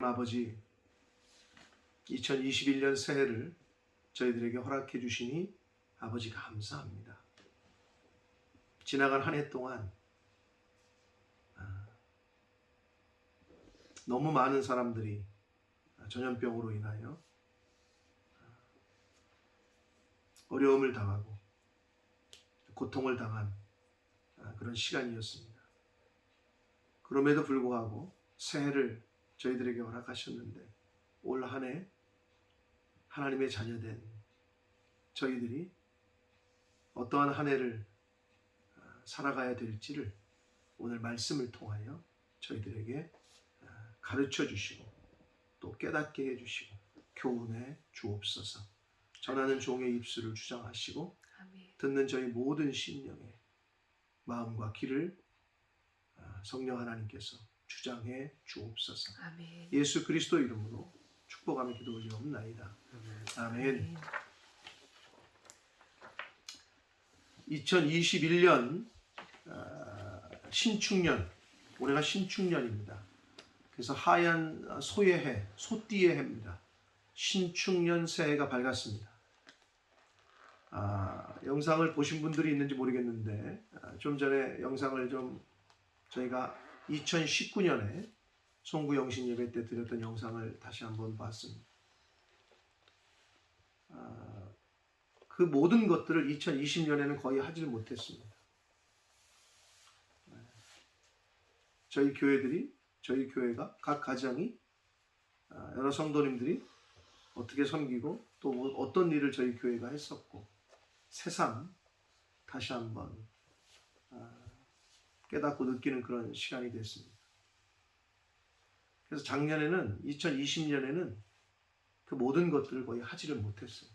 아버지, 2021년 새해를 저희들에게 허락해 주시니 아버지 감사합니다. 지나간 한 해 동안 너무 많은 사람들이 전염병으로 인하여 어려움을 당하고 고통을 당한 그런 시간이었습니다. 그럼에도 불구하고 새해를 저희들에게 허락하셨는데 올 한 해 하나님의 자녀된 저희들이 어떠한 한 해를 살아가야 될지를 오늘 말씀을 통하여 저희들에게 가르쳐 주시고 또 깨닫게 해주시고 교훈해 주옵소서. 전하는 종의 입술을 주장하시고 듣는 저희 모든 심령의 마음과 귀를 성령 하나님께서 주장해 주옵소서. 아멘. 예수 그리스도 이름으로 축복하며 기도 올리옵나이다. 아멘. 2021년 신축년, 올해가 신축년입니다. 그래서 하얀 소의 해, 소띠의 해입니다. 신축년 새해가 밝았습니다. 영상을 보신 분들이 있는지 모르겠는데 좀 전에 영상을 좀 저희가 2019년에 송구 영신 예배 때 드렸던 영상을 다시 한번 봤습니다. 그 모든 것들을 2020년에는 거의 하지를 못했습니다. 저희 교회가 각 가정이 여러 성도님들이 어떻게 섬기고 또 어떤 일을 저희 교회가 했었고 새삼 다시 한번 깨닫고 느끼는 그런 시간이 됐습니다. 그래서 작년에는 2020년에는 그 모든 것들을 거의 하지를 못했어요.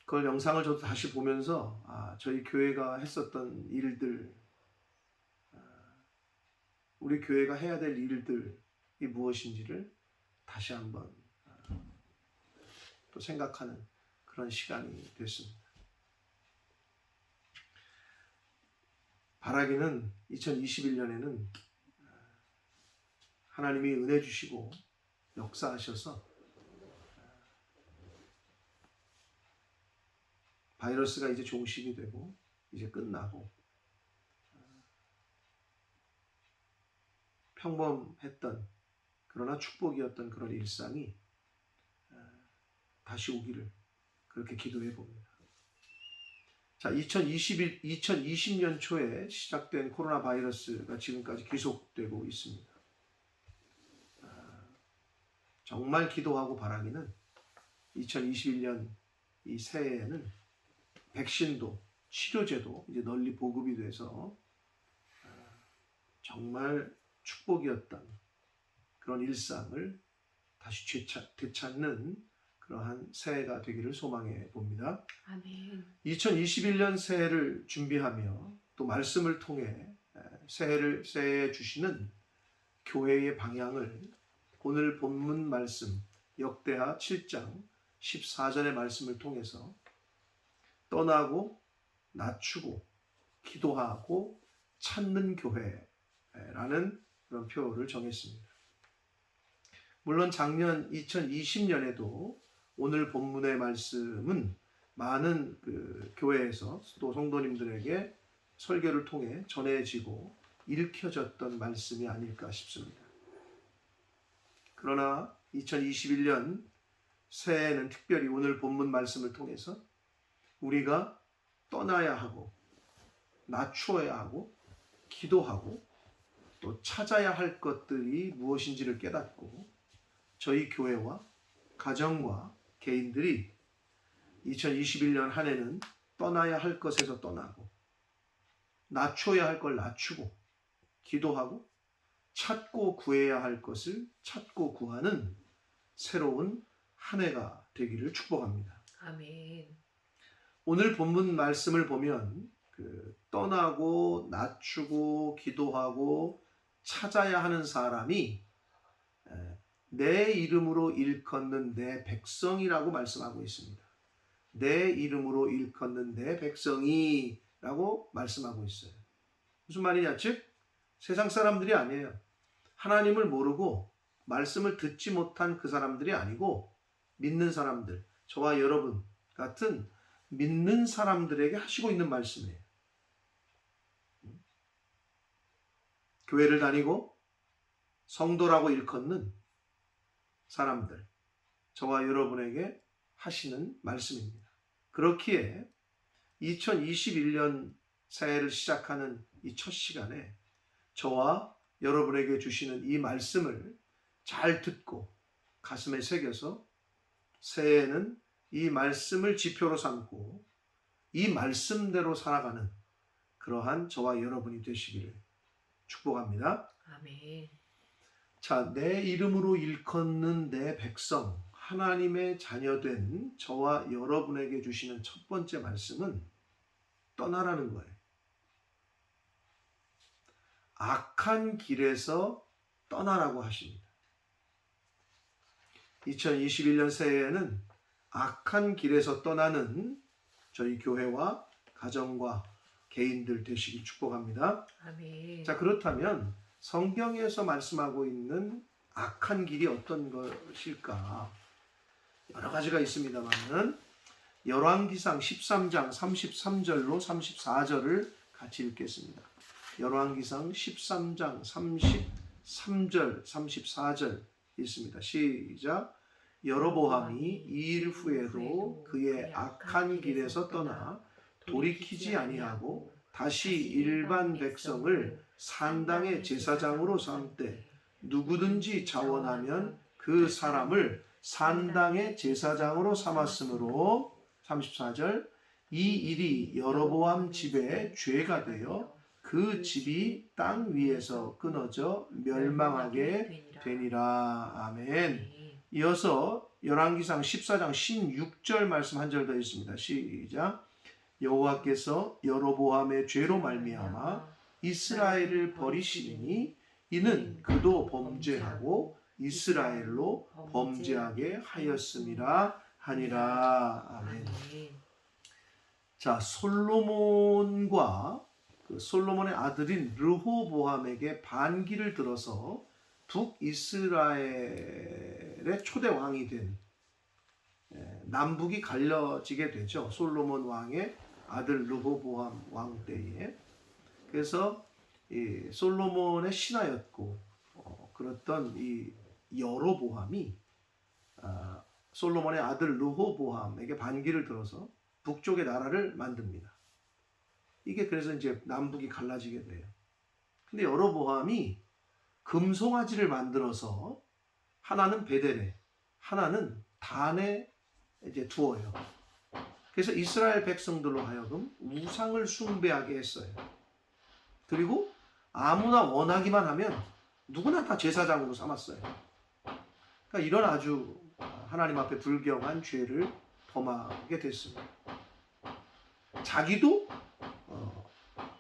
그걸 영상을 저도 다시 보면서 저희 교회가 했었던 일들, 우리 교회가 해야 될 일들이 무엇인지를 다시 한번 또 생각하는 그런 시간이 됐습니다. 바라기는 2021년에는 하나님이 은혜 주시고 역사하셔서 바이러스가 이제 종식이 되고 이제 끝나고 평범했던 그러나 축복이었던 그런 일상이 다시 오기를 그렇게 기도해 봅니다. 자, 2020년 초에 시작된 코로나 바이러스가 지금까지 계속되고 있습니다. 정말 기도하고 바라기는 2021년 이 새해에는 백신도 치료제도 이제 널리 보급이 돼서 정말 축복이었던 그런 일상을 다시 되찾는 그러한 새해가 되기를 소망해 봅니다. 아멘. 2021년 새해를 준비하며 또 말씀을 통해 새해에 주시는 교회의 방향을 오늘 본문 말씀 역대하 7장 14절의 말씀을 통해서 떠나고 낮추고 기도하고 찾는 교회라는 그런 표어를 정했습니다. 물론 작년 2020년에도 오늘 본문의 말씀은 많은 교회에서 또 성도님들에게 설교를 통해 전해지고 읽혀졌던 말씀이 아닐까 싶습니다. 그러나 2021년 새해에는 특별히 오늘 본문 말씀을 통해서 우리가 떠나야 하고 낮추어야 하고 기도하고 또 찾아야 할 것들이 무엇인지를 깨닫고 저희 교회와 가정과 개인들이 2021년 한 해는 떠나야 할 것에서 떠나고 낮춰야 할 걸 낮추고 기도하고 찾고 구해야 할 것을 찾고 구하는 새로운 한 해가 되기를 축복합니다. 아멘. 오늘 본문 말씀을 보면 떠나고 낮추고 기도하고 찾아야 하는 사람이 내 이름으로 일컫는 내 백성이라고 말씀하고 있습니다. 내 이름으로 일컫는 내 백성이라고 말씀하고 있어요. 무슨 말이냐? 즉 세상 사람들이 아니에요. 하나님을 모르고 말씀을 듣지 못한 그 사람들이 아니고 믿는 사람들, 저와 여러분 같은 믿는 사람들에게 하시고 있는 말씀이에요. 교회를 다니고 성도라고 일컫는 사람들, 저와 여러분에게 하시는 말씀입니다. 그렇기에 2021년 새해를 시작하는 이 첫 시간에 저와 여러분에게 주시는 이 말씀을 잘 듣고 가슴에 새겨서 새해에는 이 말씀을 지표로 삼고 이 말씀대로 살아가는 그러한 저와 여러분이 되시기를 축복합니다. 아멘. 자, 내 이름으로 일컫는 내 백성, 하나님의 자녀된 저와 여러분에게 주시는 첫 번째 말씀은 떠나라는 거예요. 악한 길에서 떠나라고 하십니다. 2021년 새해에는 악한 길에서 떠나는 저희 교회와 가정과 개인들 되시길 축복합니다. 아멘. 자, 그렇다면 성경에서 말씀하고 있는 악한 길이 어떤 것일까? 여러 가지가 있습니다만은 열왕기상 13장 33절로 34절을 같이 읽겠습니다. 열왕기상 13장 33절 34절 있습니다. 시작. 여로보암이 이 일 후에도 그의 악한 길에서 떠나 돌이키지 아니하고 다시 일반 백성을 산당의 제사장으로 삼되 누구든지 자원하면 그 사람을 산당의 제사장으로 삼았으므로 34절 이 일이 여로보암 집에 죄가 되어 그 집이 땅 위에서 끊어져 멸망하게 되니라. 아멘. 이어서 열왕기상 14장 16절 말씀 한 절 더 있습니다. 시작. 여호와께서 여로보암의 죄로 말미암아 이스라엘을 버리시리니 이는 그도 범죄하고 이스라엘로 범죄하게 하였음이라 하니라. 아멘. 자, 솔로몬과 솔로몬의 아들인 르호보암에게 반기를 들어서 북이스라엘의 초대 왕이 된 남북이 갈려지게 되죠. 솔로몬 왕의 아들 르호보암 왕 때에. 그래서 이 솔로몬의 신하였고 그랬던 이 여로보암이 솔로몬의 아들 르호보암에게 반기를 들어서 북쪽의 나라를 만듭니다. 이게 그래서 이제 남북이 갈라지게 돼요. 근데 여로보암이 금송아지를 만들어서 하나는 베델에, 하나는 단에 이제 두어요. 그래서 이스라엘 백성들로 하여금 우상을 숭배하게 했어요. 그리고 아무나 원하기만 하면 누구나 다 제사장으로 삼았어요. 그러니까 이런 아주 하나님 앞에 불경한 죄를 범하게 됐습니다. 자기도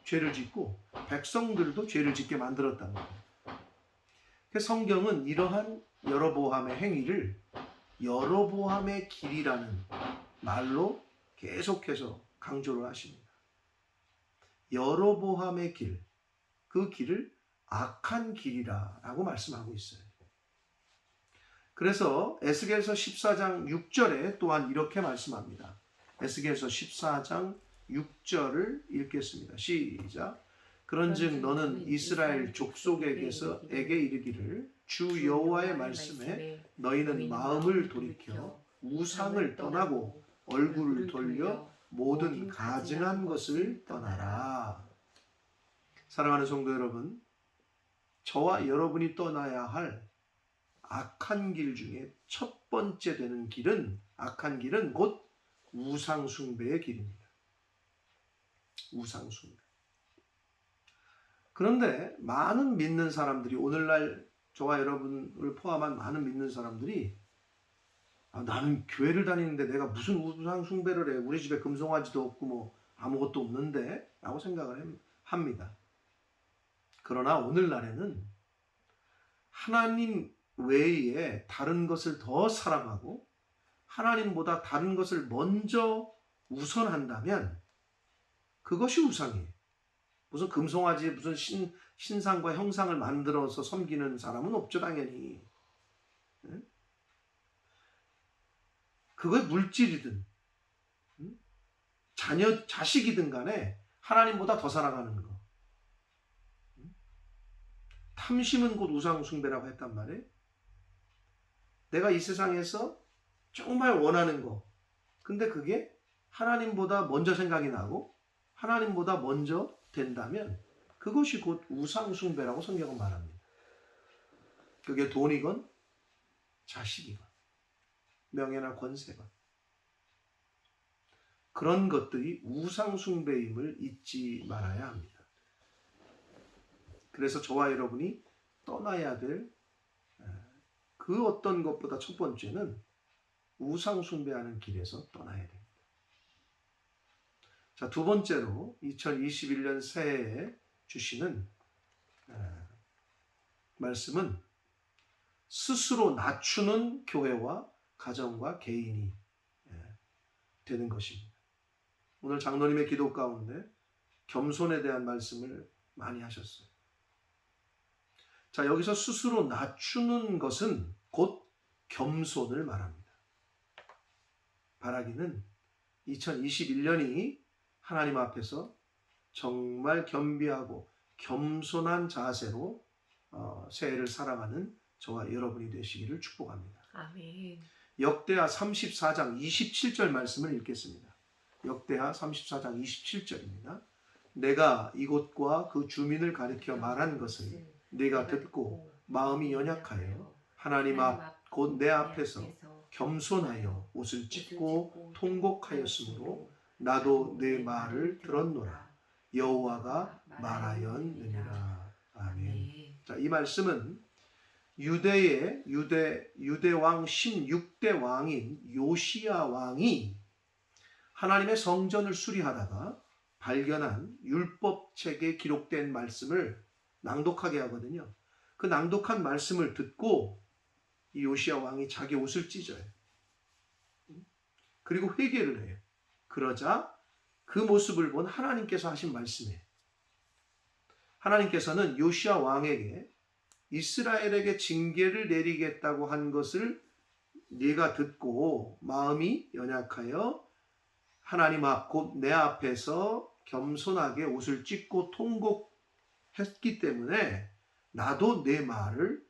죄를 짓고 백성들도 죄를 짓게 만들었다는 거예요. 그래서 성경은 이러한 여로보암의 행위를 여로보암의 길이라는 말로 계속해서 강조를 하십니다. 여로보암의 길, 그 길을 악한 길이라고 말씀하고 있어요. 그래서 에스겔서 14장 6절에 또한 이렇게 말씀합니다. 에스겔서 14장 6절을 읽겠습니다. 시작. 그런즉 너는 이스라엘 족속에게서 이르기를 주 여호와의 말씀에 너희는 마음을 돌이켜 우상을 떠나고 얼굴을 돌려 모든 가증한 것을 떠나라. 사랑하는 성도 여러분, 저와 여러분이 떠나야 할 악한 길 중에 첫 번째 되는 길은, 악한 길은 곧 우상 숭배의 길입니다. 우상 숭배. 그런데 많은 믿는 사람들이, 오늘날 저와 여러분을 포함한 많은 믿는 사람들이 나는 교회를 다니는데 내가 무슨 우상 숭배를 해, 우리 집에 금송아지도 없고 뭐 아무것도 없는데 라고 생각을 합니다. 그러나 오늘날에는 하나님 외에 다른 것을 더 사랑하고 하나님보다 다른 것을 먼저 우선한다면 그것이 우상이에요. 무슨 금송아지 무슨 신상과 형상을 만들어서 섬기는 사람은 없죠, 당연히. 예? 그거 물질이든 자식이든 간에 하나님보다 더 사랑하는 거. 탐심은 곧 우상 숭배라고 했단 말이에요. 내가 이 세상에서 정말 원하는 거. 근데 그게 하나님보다 먼저 생각이 나고 하나님보다 먼저 된다면 그것이 곧 우상 숭배라고 성경은 말합니다. 그게 돈이건 자식이건 명예나 권세건 그런 것들이 우상 숭배임을 잊지 말아야 합니다. 그래서 저와 여러분이 떠나야 될 그 어떤 것보다 첫 번째는 우상 숭배하는 길에서 떠나야 됩니다. 자, 두 번째로 2021년 새해에 주시는 말씀은 스스로 낮추는 교회와 가정과 개인이 되는 것입니다. 오늘 장로님의 기도 가운데 겸손에 대한 말씀을 많이 하셨어요. 자, 여기서 스스로 낮추는 것은 곧 겸손을 말합니다. 바라기는 2021년이 하나님 앞에서 정말 겸비하고 겸손한 자세로 새해를 살아가는 저와 여러분이 되시기를 축복합니다. 아멘. 역대하 34장 27절 말씀을 읽겠습니다. 역대하 34장 27절입니다. 내가 이곳과 그 주민을 가리켜 말한 것을 네가 듣고 마음이 연약하여 하나님 앞 곧 내 앞에서 겸손하여 옷을 찢고 통곡하였으므로 나도 네 말을 들었노라. 여호와가 말하였느니라. 아멘. 자, 이 말씀은 유대 왕 16대 왕인 요시야 왕이 하나님의 성전을 수리하다가 발견한 율법책에 기록된 말씀을 낭독하게 하거든요. 그 낭독한 말씀을 듣고 이 요시야 왕이 자기 옷을 찢어요. 그리고 회개를 해요. 그러자 그 모습을 본 하나님께서 하신 말씀이에요. 하나님께서는 요시야 왕에게 이스라엘에게 징계를 내리겠다고 한 것을 네가 듣고 마음이 연약하여 하나님 앞 곧 내 앞에서 겸손하게 옷을 찢고 통곡했기 때문에 나도 내 말을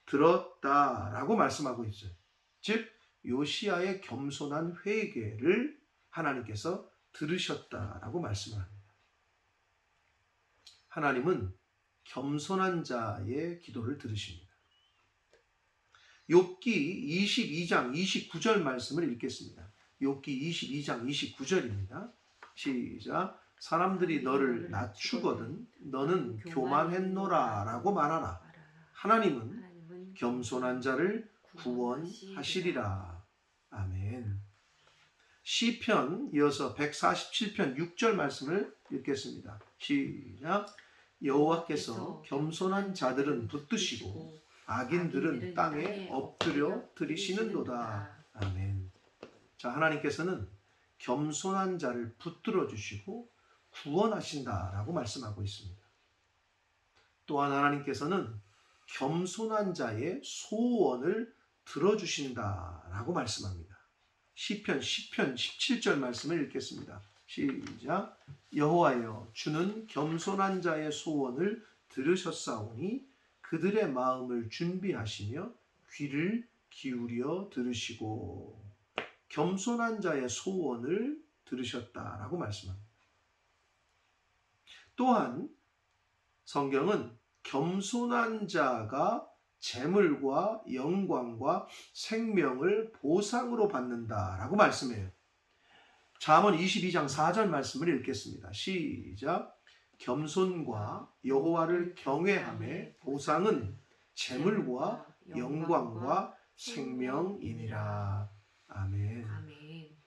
들었다라고 말씀하고 있어요. 즉 요시야의 겸손한 회개를 하나님께서 들으셨다라고 말씀을 합니다. 하나님은 겸손한 자의 기도를 들으십니다. 욥기 22장 29절 말씀을 읽겠습니다. 욥기 22장 29절입니다. 시작. 사람들이 너를 낮추거든 너는 교만했노라 라고 말하라. 하나님은 겸손한 자를 구원하시리라. 아멘. 시편 이어서 147편 6절 말씀을 읽겠습니다. 시작. 여호와께서 겸손한 자들은 붙드시고 악인들은 땅에 엎드려 들이시는도다. 아멘. 자, 하나님께서는 겸손한 자를 붙들어 주시고 구원하신다라고 말씀하고 있습니다. 또한 하나님께서는 겸손한 자의 소원을 들어주신다라고 말씀합니다. 시편 10편 17절 말씀을 읽겠습니다. 시작. 여호와여 주는 겸손한 자의 소원을 들으셨사오니 그들의 마음을 준비하시며 귀를 기울여 들으시고 겸손한 자의 소원을 들으셨다라고 말씀합니다. 또한 성경은 겸손한 자가 재물과 영광과 생명을 보상으로 받는다라고 말씀해요. 잠언 22장 4절 말씀을 읽겠습니다. 시작. 겸손과 여호와를 경외함의 보상은 재물과 영광과 생명이니라. 아멘. 아멘.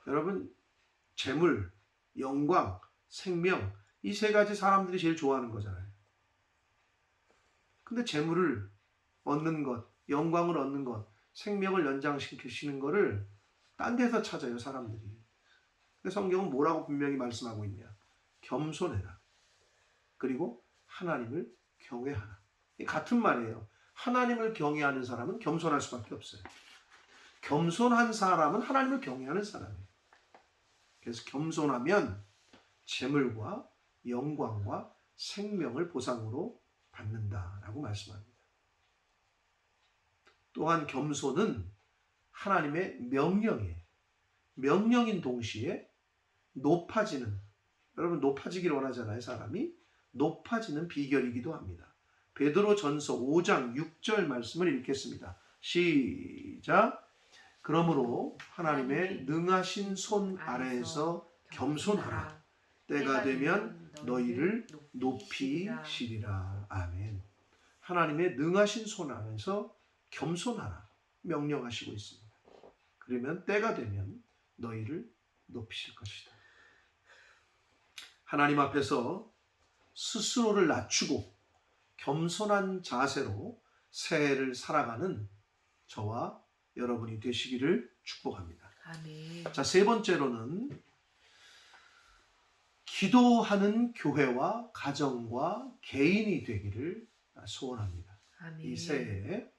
여러분, 재물, 영광, 생명 이 세 가지 사람들이 제일 좋아하는 거잖아요. 근데 재물을 얻는 것, 영광을 얻는 것, 생명을 연장시키시는 것을 딴 데서 찾아요, 사람들이. 근데 성경은 뭐라고 분명히 말씀하고 있냐? 겸손해라. 그리고 하나님을 경외하라. 같은 말이에요. 하나님을 경외하는 사람은 겸손할 수밖에 없어요. 겸손한 사람은 하나님을 경외하는 사람이에요. 그래서 겸손하면 재물과 영광과 생명을 보상으로 받는다라고 말씀합니다. 또한 겸손은 하나님의 명령인 동시에 높아지는, 여러분 높아지기를 원하잖아요. 사람이 높아지는 비결이기도 합니다. 베드로전서 5장 6절 말씀을 읽겠습니다. 시작. 그러므로 하나님의 능하신 손 아래에서 겸손하라. 때가 되면 너희를 높이시리라. 아멘. 하나님의 능하신 손 아래에서 겸손하라 명령하시고 있습니다. 그러면 때가 되면 너희를 높이실 것이다. 하나님 앞에서 스스로를 낮추고 겸손한 자세로 새해를 살아가는 저와 여러분이 되시기를 축복합니다. 아멘. 자, 세 번째로는 기도하는 교회와 가정과 개인이 되기를 소원합니다. 아멘. 이 새해에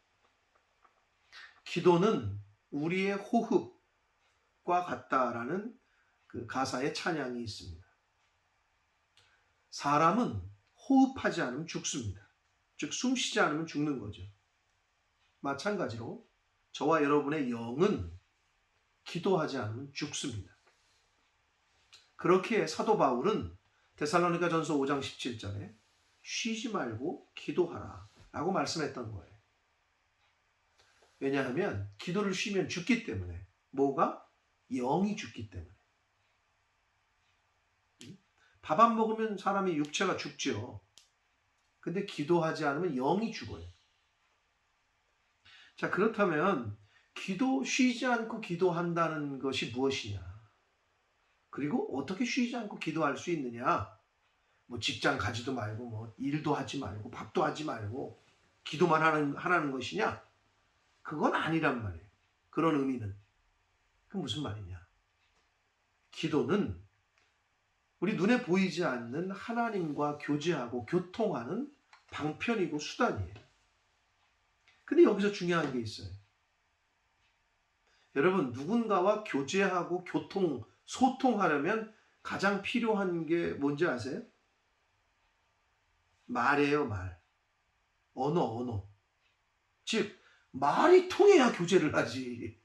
기도는 우리의 호흡과 같다라는 그 가사의 찬양이 있습니다. 사람은 호흡하지 않으면 죽습니다. 즉 숨 쉬지 않으면 죽는 거죠. 마찬가지로 저와 여러분의 영은 기도하지 않으면 죽습니다. 그렇게 사도 바울은 데살로니가전서 5장 17절에 쉬지 말고 기도하라 라고 말씀했던 거예요. 왜냐하면 기도를 쉬면 죽기 때문에. 뭐가? 영이 죽기 때문에. 밥 안 먹으면 사람이 육체가 죽죠. 근데 기도하지 않으면 영이 죽어요. 자, 그렇다면 쉬지 않고 기도한다는 것이 무엇이냐? 그리고 어떻게 쉬지 않고 기도할 수 있느냐? 뭐 직장 가지도 말고 뭐 일도 하지 말고 밥도 하지 말고 기도만 하라는 것이냐? 그건 아니란 말이에요. 그런 의미는. 그 무슨 말이냐? 기도는 우리 눈에 보이지 않는 하나님과 교제하고 교통하는 방편이고 수단이에요. 근데 여기서 중요한 게 있어요. 여러분, 누군가와 교제하고 소통하려면 가장 필요한 게 뭔지 아세요? 말이에요, 말. 언어. 즉, 말이 통해야 교제를 하지.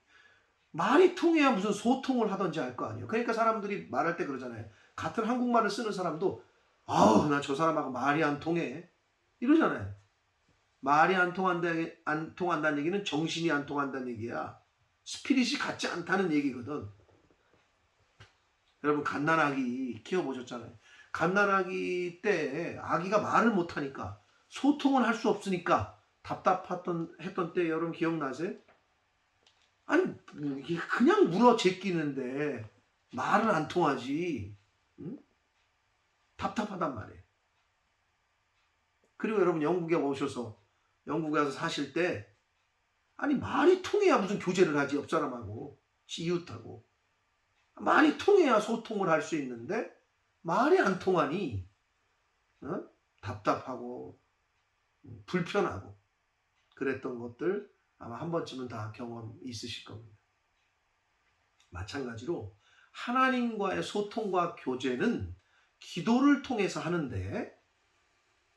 말이 통해야 무슨 소통을 하든지 할 거 아니에요. 그러니까 사람들이 말할 때 그러잖아요. 같은 한국말을 쓰는 사람도 아우, 나 저 사람하고 말이 안 통해. 이러잖아요. 말이 안 통한다는 얘기는 정신이 안 통한다는 얘기야. 스피릿이 같지 않다는 얘기거든. 여러분, 갓난아기 키워보셨잖아요. 갓난아기 때 아기가 말을 못하니까 소통을 할 수 없으니까 했던 때 여러분 기억나세요? 아니, 그냥 물어 제끼는데 말은 안 통하지. 응? 답답하단 말이에요. 그리고 여러분 영국에 오셔서 영국에 와서 사실 때 아니 말이 통해야 무슨 교제를 하지, 옆 사람하고 이웃하고 말이 통해야 소통을 할 수 있는데 말이 안 통하니 답답하고 불편하고 그랬던 것들 아마 한 번쯤은 다 경험 있으실 겁니다. 마찬가지로 하나님과의 소통과 교제는 기도를 통해서 하는데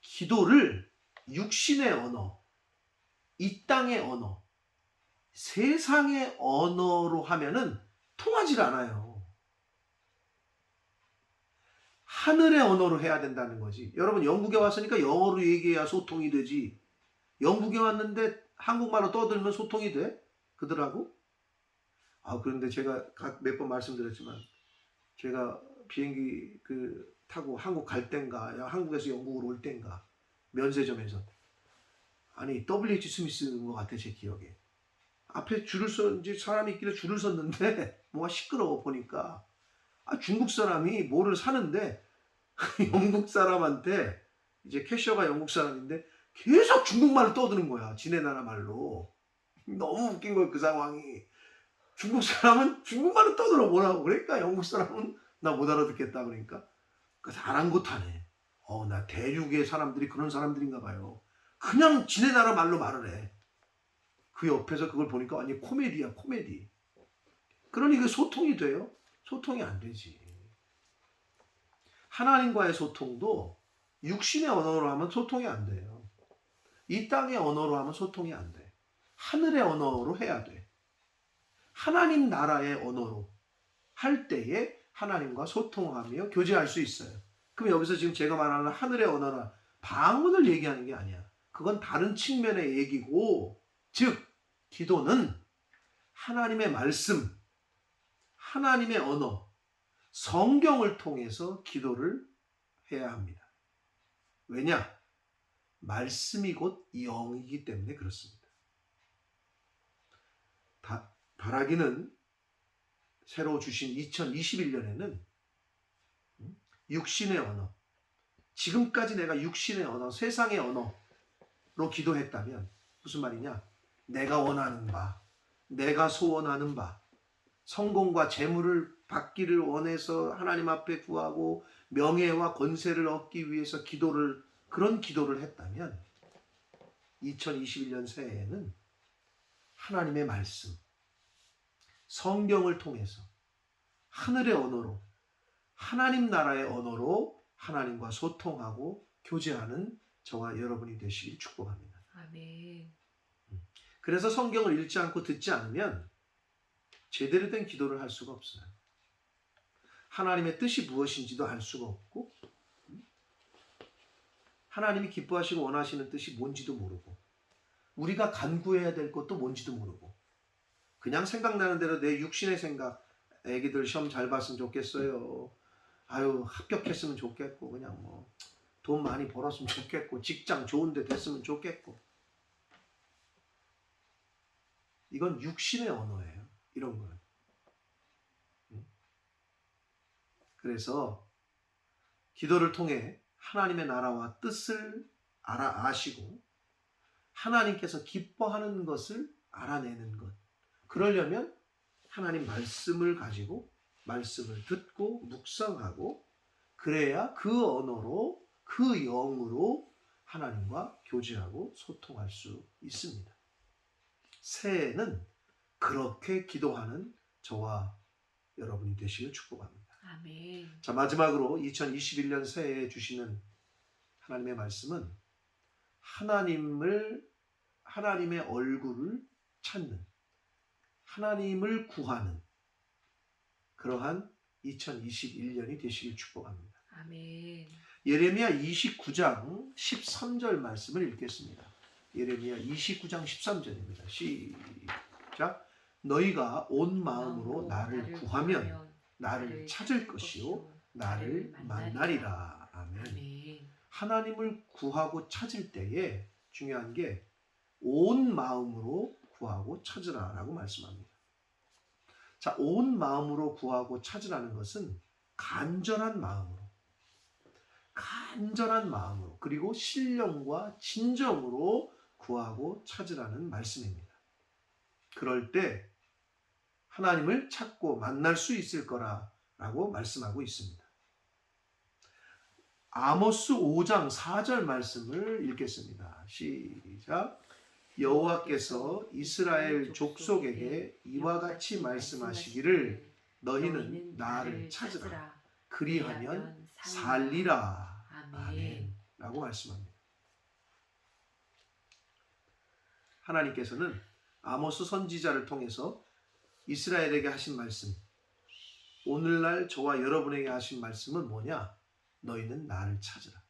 기도를 육신의 언어, 이 땅의 언어, 세상의 언어로 하면은 통하질 않아요. 하늘의 언어로 해야 된다는 거지. 여러분 영국에 왔으니까 영어로 얘기해야 소통이 되지. 영국에 왔는데 한국말로 떠들면 소통이 돼? 그들하고? 그런데 제가 몇 번 말씀드렸지만 제가 비행기 타고 한국 갈 땐가 한국에서 영국으로 올 땐가 면세점에서 아니 WH 스미스인 것 같아 제 기억에. 앞에 이제 사람이 있길래 줄을 섰는데 뭔가 시끄러워 보니까 중국 사람이 뭐를 사는데 영국 사람한테 이제 캐셔가 영국 사람인데 계속 중국말을 떠드는 거야. 지네 나라 말로. 너무 웃긴 거야 그 상황이. 중국 사람은 중국말을 떠들어 뭐라고. 그러니까 영국 사람은 나 못 알아듣겠다 그러니까. 그래서 아랑곳하네. 나 대륙의 사람들이 그런 사람들인가 봐요. 그냥 지네 나라 말로 말을 해. 그 옆에서 그걸 보니까 완전 코미디야, 코미디. 그러니 그 소통이 돼요? 소통이 안 되지. 하나님과의 소통도 육신의 언어로 하면 소통이 안 돼요. 이 땅의 언어로 하면 소통이 안 돼. 하늘의 언어로 해야 돼. 하나님 나라의 언어로 할 때에 하나님과 소통하며 교제할 수 있어요. 그럼 여기서 지금 제가 말하는 하늘의 언어나 방언을 얘기하는 게 아니야. 그건 다른 측면의 얘기고, 즉 기도는 하나님의 말씀, 하나님의 언어, 성경을 통해서 기도를 해야 합니다. 왜냐? 말씀이 곧 영이기 때문에 그렇습니다. 바라기는 새로 주신 2021년에는 육신의 언어, 지금까지 내가 육신의 언어, 세상의 언어로 기도했다면 무슨 말이냐? 내가 원하는 바, 내가 소원하는 바, 성공과 재물을 받기를 원해서 하나님 앞에 구하고 명예와 권세를 얻기 위해서 그런 기도를 했다면 2021년 새해에는 하나님의 말씀, 성경을 통해서 하늘의 언어로, 하나님 나라의 언어로 하나님과 소통하고 교제하는 저와 여러분이 되시길 축복합니다. 아멘. 그래서 성경을 읽지 않고 듣지 않으면 제대로 된 기도를 할 수가 없어요. 하나님의 뜻이 무엇인지도 알 수가 없고, 하나님이 기뻐하시고 원하시는 뜻이 뭔지도 모르고, 우리가 간구해야 될 것도 뭔지도 모르고, 그냥 생각나는 대로 내 육신의 생각, 애기들 시험 잘 봤으면 좋겠어요. 아유, 합격했으면 좋겠고, 그냥 뭐 돈 많이 벌었으면 좋겠고, 직장 좋은 데 됐으면 좋겠고. 이건 육신의 언어예요. 이런 거는. 그래서 기도를 통해 하나님의 나라와 뜻을 아시고 하나님께서 기뻐하는 것을 알아내는 것. 그러려면 하나님 말씀을 가지고 말씀을 듣고 묵상하고, 그래야 그 언어로, 그 영으로 하나님과 교제하고 소통할 수 있습니다. 새해에는 그렇게 기도하는 저와 여러분이 되시길 축복합니다. 아멘. 자, 마지막으로 2021년 새해에 주시는 하나님의 말씀은 하나님의 얼굴을 찾는, 하나님을 구하는 그러한 2021년이 되시길 축복합니다. 아멘. 예레미야 29장 13절 말씀을 읽겠습니다. 예레미야 29장 13절입니다. 시작. 너희가 온 마음으로 나를 구하면 나를 찾을 것이요 나를 만나리라. 아멘. 아멘. 하나님을 구하고 찾을 때에 중요한 게 온 마음으로 구하고 찾으라라고 말씀합니다. 자, 온 마음으로 구하고 찾으라는 것은 간절한 마음으로, 그리고 신령과 진정으로 구하고 찾으라는 말씀입니다. 그럴 때 하나님을 찾고 만날 수 있을 거라고 말씀하고 있습니다. 아모스 5장 4절 말씀을 읽겠습니다. 시작. 여호와께서 이스라엘 족속에게 이와 같이 말씀하시기를 너희는 나를 찾으라. 그리하면 살리라. 아멘. 라고 말씀합니다. 하나님께서는 아모스 선지자를 통해서 이스라엘에게 하신 말씀, 오늘날 저와 여러분에게 하신 말씀은 뭐냐? 너희는 나를 찾으라.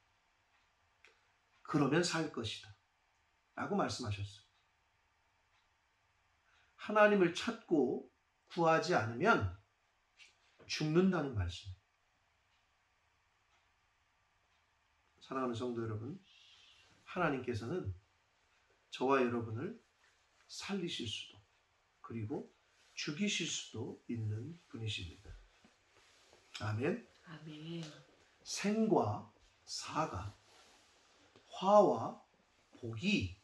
그러면 살 것이다. 라고 말씀하셨어요. 하나님을 찾고 구하지 않으면 죽는다는 말씀. 사랑하는 성도 여러분, 하나님께서는 저와 여러분을 살리실 수도, 그리고 죽이실 수도 있는 분이십니다. 아멘. 아멘. 생과 사가, 화와 복이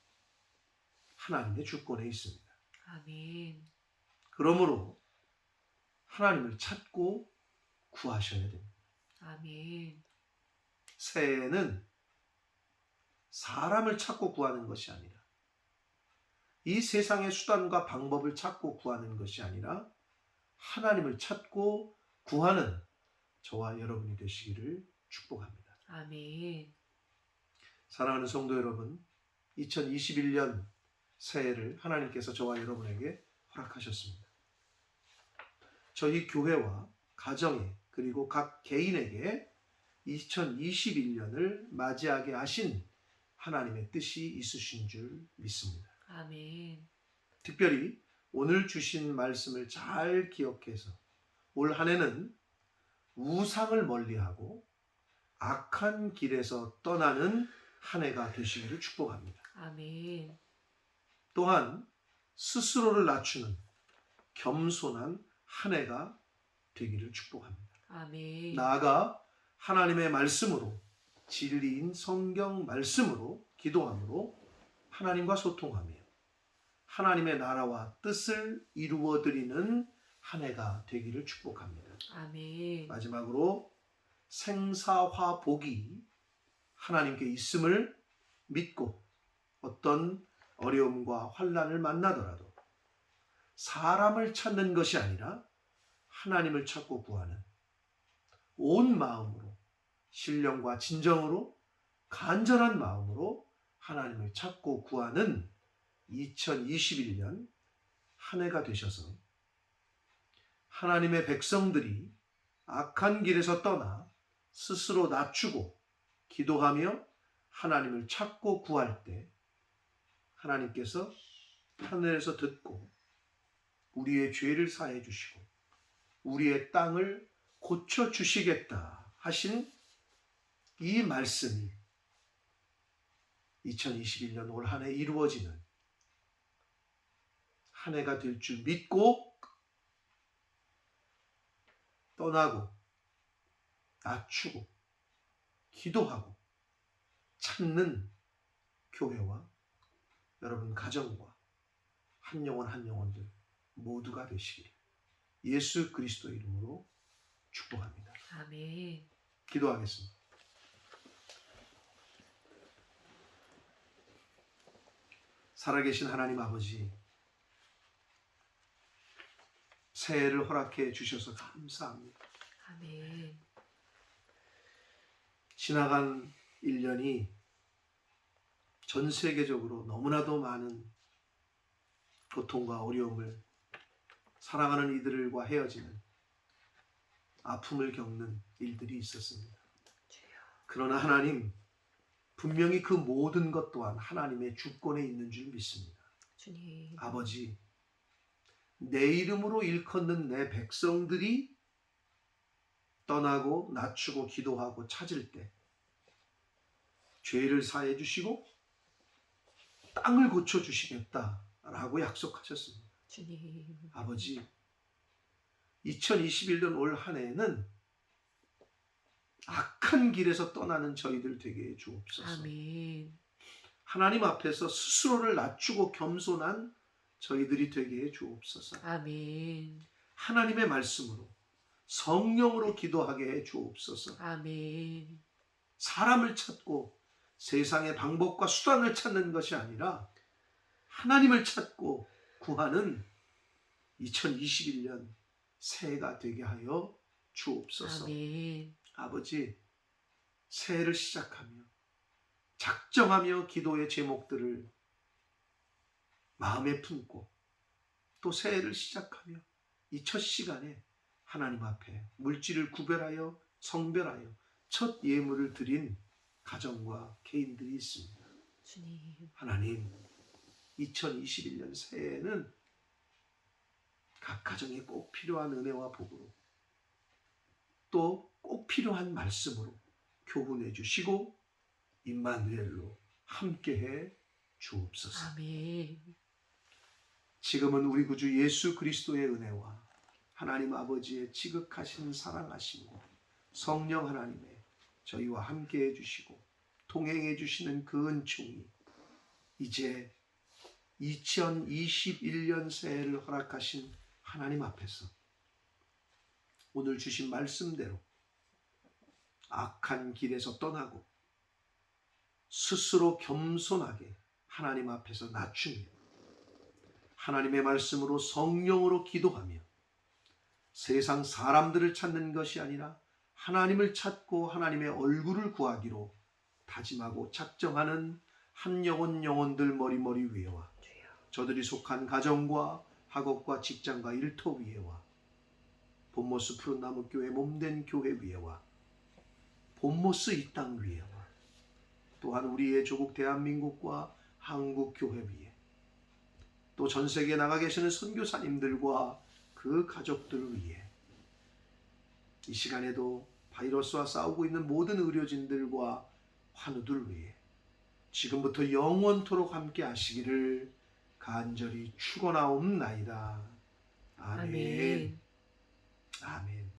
하나님의 주권에 있습니다. 아멘. 그러므로 하나님을 찾고 구하셔야 됩니다. 아멘. 새해에는 사람을 찾고 구하는 것이 아니라 이 세상의 수단과 방법을 찾고 구하는 것이 아니라 하나님을 찾고 구하는 저와 여러분이 되시기를 축복합니다. 아멘. 사랑하는 성도 여러분, 2021년 새해를 하나님께서 저와 여러분에게 허락하셨습니다. 저희 교회와 가정에 그리고 각 개인에게 2021년을 맞이하게 하신 하나님의 뜻이 있으신 줄 믿습니다. 아멘. 특별히 오늘 주신 말씀을 잘 기억해서 올 한 해는 우상을 멀리하고 악한 길에서 떠나는 한 해가 되시기를 축복합니다. 아멘. 또한 스스로를 낮추는 겸손한 한 해가 되기를 축복합니다. 아멘. 나아가 하나님의 말씀으로 진리인 성경 말씀으로 기도함으로 하나님과 소통하며 하나님의 나라와 뜻을 이루어드리는 한 해가 되기를 축복합니다. 아멘. 마지막으로 생사화복이 하나님께 있음을 믿고 어떤 어려움과 환난을 만나더라도 사람을 찾는 것이 아니라 하나님을 찾고 구하는 온 마음으로 신령과 진정으로 간절한 마음으로 하나님을 찾고 구하는 2021년 한 해가 되셔서 하나님의 백성들이 악한 길에서 떠나 스스로 낮추고 기도하며 하나님을 찾고 구할 때 하나님께서 하늘에서 듣고 우리의 죄를 사해 주시고 우리의 땅을 고쳐 주시겠다 하신 이 말씀이 2021년 올 한 해 이루어지는 한 해가 될 줄 믿고 떠나고 낮추고 기도하고 찾는 교회와 여러분 가정과 한 영혼 한 영혼들 모두가 되시길 예수 그리스도 이름으로 축복합니다. 아멘. 기도하겠습니다. 살아계신 하나님 아버지, 새해를 허락해 주셔서 감사합니다. 아멘. 지나간 1년이 전 세계적으로 너무나도 많은 고통과 어려움을 사랑하는 이들과 헤어지는 아픔을 겪는 일들이 있었습니다. 그러나 하나님, 분명히 그 모든 것 또한 하나님의 주권에 있는 줄 믿습니다. 주님. 아버지, 내 이름으로 일컫는 내 백성들이 떠나고 낮추고 기도하고 찾을 때 죄를 사해 주시고 땅을 고쳐 주시겠다라고 약속하셨습니다. 주님. 아버지, 2021년 올 한 해에는 악한 길에서 떠나는 저희들 되게 해 주옵소서. 아멘. 하나님 앞에서 스스로를 낮추고 겸손한 저희들이 되게 해 주옵소서. 아멘. 하나님의 말씀으로 성령으로 기도하게 해 주옵소서. 아멘. 사람을 찾고 세상의 방법과 수단을 찾는 것이 아니라 하나님을 찾고 구하는 2021년 새해가 되게 하여 주옵소서. 아멘. 아버지, 새해를 시작하며 작정하며 기도의 제목들을 마음에 품고 또 새해를 시작하며 이 첫 시간에 하나님 앞에 물질을 구별하여 성별하여 첫 예물을 드린 가정과 개인들이 있습니다. 주님. 하나님, 2021년 새해에는 각 가정에 꼭 필요한 은혜와 복으로 또 꼭 필요한 말씀으로 교훈해 주시고 임마누엘로 함께해 주옵소서. 아멘. 지금은 우리 구주 예수 그리스도의 은혜와 하나님 아버지의 지극하신 사랑하심과 성령 하나님의 저희와 함께해 주시고 동행해 주시는 그 은총이 이제 2021년 새해를 허락하신 하나님 앞에서 오늘 주신 말씀대로 악한 길에서 떠나고 스스로 겸손하게 하나님 앞에서 낮추며 하나님의 말씀으로 성령으로 기도하며 세상 사람들을 찾는 것이 아니라 하나님을 찾고 하나님의 얼굴을 구하기로 다짐하고 작정하는 한 영혼들 머리머리 위에와 저들이 속한 가정과 학업과 직장과 일터 위에와 본모스 푸른 나무 교회 몸된 교회 위에와 본모스 이 땅 위에와 또한 우리의 조국 대한민국과 한국 교회 위에 또 전 세계에 나가 계시는 선교사님들과 그 가족들 위에 이 시간에도 바이러스와 싸우고 있는 모든 의료진들과 환우들 위에 지금부터 영원토록 함께 하시기를 간절히 축원하옵나이다. 아멘. 아멘. 아멘.